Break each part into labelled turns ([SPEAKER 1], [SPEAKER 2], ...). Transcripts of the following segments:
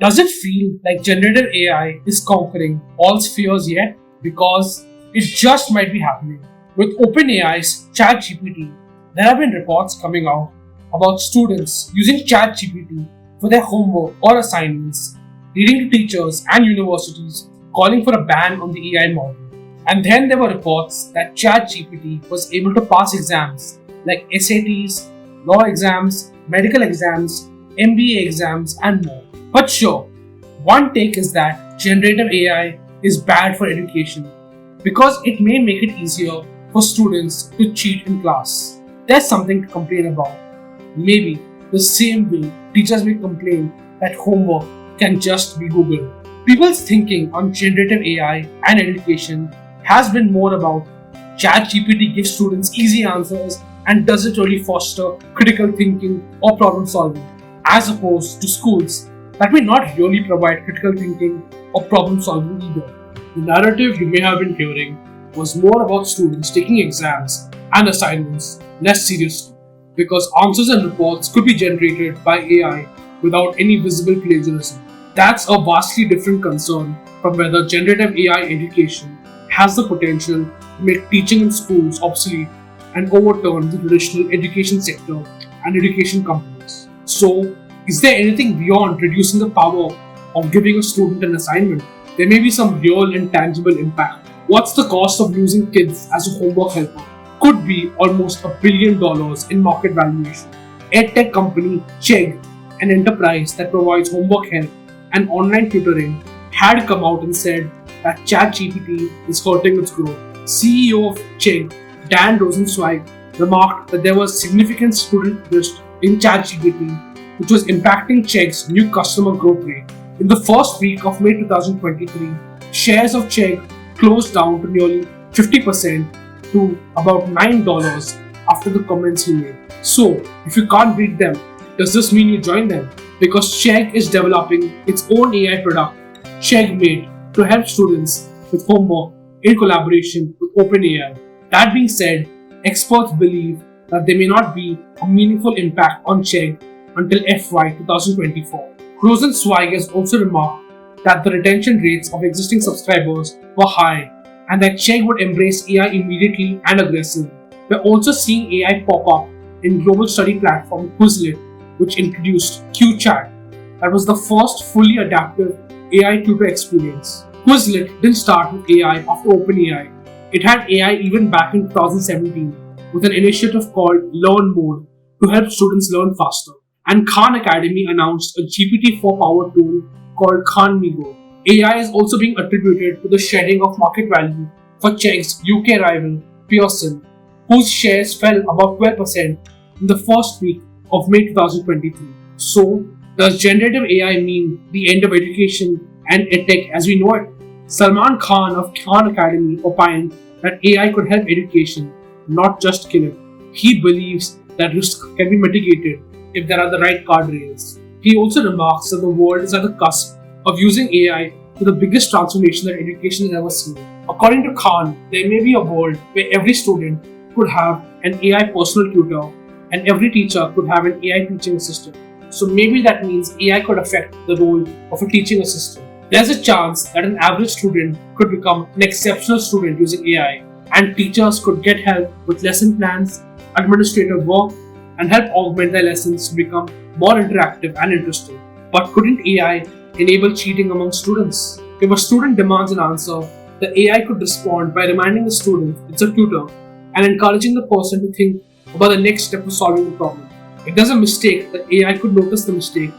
[SPEAKER 1] Does it feel like generative AI is conquering all spheres yet? Because it just might be happening. With OpenAI's ChatGPT, there have been reports coming out about students using ChatGPT for their homework or assignments, leading to teachers and universities calling for a ban on the AI model. And then there were reports that ChatGPT was able to pass exams like SATs, law exams, medical exams, MBA exams, and more. But sure, one take is that generative AI is bad for education because it may make it easier for students to cheat in class. There's something to complain about. Maybe the same way teachers may complain that homework can just be Google. People's thinking on generative AI and education has been more about ChatGPT gives students easy answers and doesn't really foster critical thinking or problem solving, as opposed to schools that may not really provide critical thinking or problem solving either. The narrative you may have been hearing was more about students taking exams and assignments less seriously, because answers and reports could be generated by AI without any visible plagiarism. That's a vastly different concern from whether generative AI education has the potential to make teaching in schools obsolete and overturn the traditional education sector and education companies. So, is there anything beyond reducing the power of giving a student an assignment? There may be some real and tangible impact. What's the cost of losing kids as a homework helper? Could be almost $1 billion in market valuation. EdTech company Chegg, an enterprise that provides homework help and online tutoring, had come out and said that ChatGPT is hurting its growth. CEO of Chegg, Dan Rosenzweig, remarked that there was significant student interest in ChatGPT, which was impacting Chegg's new customer growth rate. In the first week of May 2023, shares of Chegg closed down to nearly 50% to about $9 after the comments he made. So, if you can't beat them, does this mean you join them? Because Chegg is developing its own AI product, CheggMate, to help students with homework in collaboration with OpenAI. That being said, experts believe that there may not be a meaningful impact on Chegg until FY 2024. Rosenzweig has also remarked that the retention rates of existing subscribers were high and that Chegg would embrace AI immediately and aggressively. We're also seeing AI pop up in global study platform Quizlet, which introduced QChat. That was the first fully adaptive AI tutor experience. Quizlet didn't start with AI after OpenAI. It had AI even back in 2017 with an initiative called Learn Mode to help students learn faster. And Khan Academy announced a GPT-4 powered tool called Khan Migo. AI is also being attributed to the shedding of market value for Chegg's UK rival Pearson, whose shares fell about 12% in the first week of May 2023. So, does generative AI mean the end of education and EdTech as we know it? Salman Khan of Khan Academy opined that AI could help education, not just kill it. He believes that risk can be mitigated if there are the right guardrails. He also remarks that the world is at the cusp of using AI to the biggest transformation that education has ever seen. According to Khan, there may be a world where every student could have an AI personal tutor and every teacher could have an AI teaching assistant. So maybe that means AI could affect the role of a teaching assistant. There's a chance that an average student could become an exceptional student using AI, and teachers could get help with lesson plans, administrative work, and help augment their lessons to become more interactive and interesting. But couldn't AI enable cheating among students? If a student demands an answer, the AI could respond by reminding the student it's a tutor and encouraging the person to think about the next step of solving the problem. If there's a mistake, the AI could notice the mistake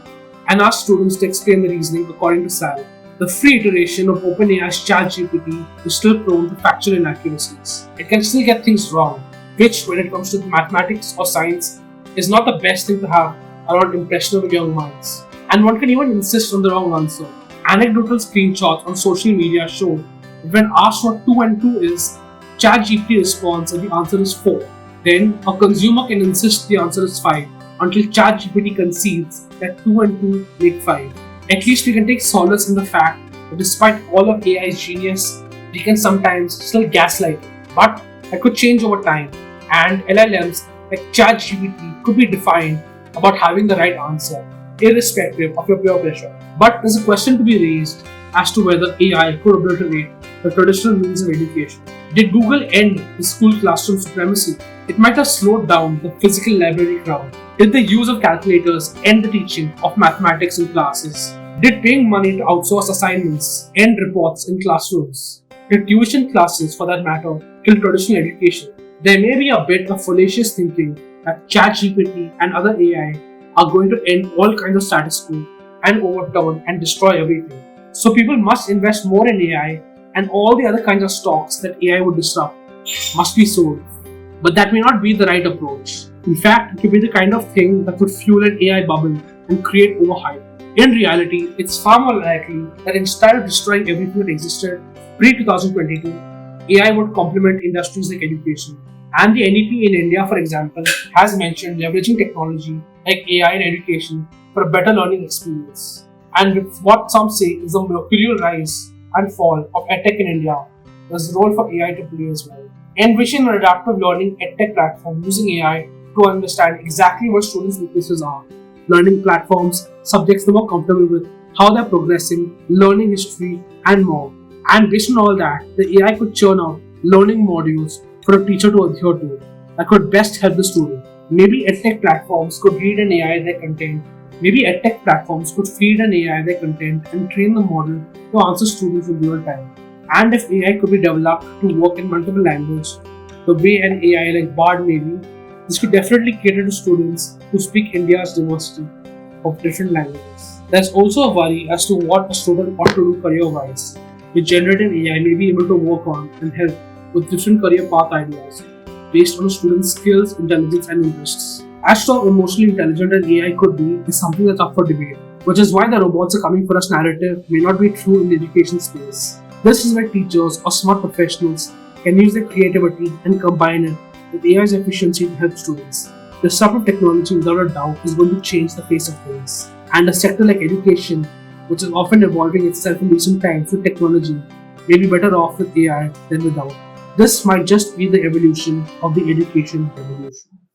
[SPEAKER 1] and ask students to explain the reasoning according to Sal. The free iteration of OpenAI's ChatGPT is still prone to factual inaccuracies. It can still get things wrong, which, when it comes to mathematics or science, is not the best thing to have around impressionable young minds. And one can even insist on the wrong answer. Anecdotal screenshots on social media show that when asked what 2 and 2 is, ChatGPT responds that the answer is 4. Then, a consumer can insist the answer is 5 until ChatGPT concedes that 2 and 2 make 5. At least we can take solace in the fact that despite all of AI's genius, we can sometimes still gaslight it. But that could change over time, and LLMs like ChatGPT could be defined about having the right answer. irrespective of your peer pressure. But there's a question to be raised as to whether AI could obliterate the traditional means of education. Did Google end the school classroom supremacy? It might have slowed down the physical library crowd. Did the use of calculators end the teaching of mathematics in classes? Did paying money to outsource assignments end reports in classrooms? Did tuition classes, for that matter, kill traditional education? There may be a bit of fallacious thinking that ChatGPT and other AI are going to end all kinds of status quo and overturn and destroy everything. So people must invest more in AI, and all the other kinds of stocks that AI would disrupt must be sold. But that may not be the right approach. In fact, it could be the kind of thing that would fuel an AI bubble and create overhype. In reality, it's far more likely that instead of destroying everything that existed pre-2022, AI would complement industries like education. And the NEP in India, for example, has mentioned leveraging technology like AI in education for a better learning experience. And with what some say is the mercurial rise and fall of EdTech in India, there's a role for AI to play as well. Envision an adaptive learning EdTech platform using AI to understand exactly what students' weaknesses are. Learning platforms, subjects they're more comfortable with, how they're progressing, learning history, and more. And based on all that, the AI could churn out learning modules for a teacher to adhere to that could best help the student. Maybe EdTech platforms could read an AI their content. Maybe EdTech platforms could feed an AI their content and train the model to answer students in real time. And if AI could be developed to work in multiple languages, the way an AI like Bard may be, this could definitely cater to students who speak India's diversity of different languages. There's also a worry as to what a student ought to do career-wise, which generative AI may be able to work on and help with different career path ideas based on a student's skills, intelligence, and interests. As to how emotionally intelligent an AI could be is something that's up for debate, which is why the robots are coming for us narrative may not be true in the education space. This is where teachers or smart professionals can use their creativity and combine it with AI's efficiency to help students. Disruptive technology, without a doubt, is going to change the face of things. And a sector like education, which is often evolving itself in recent times with technology, may be better off with AI than without. This might just be the evolution of the education revolution.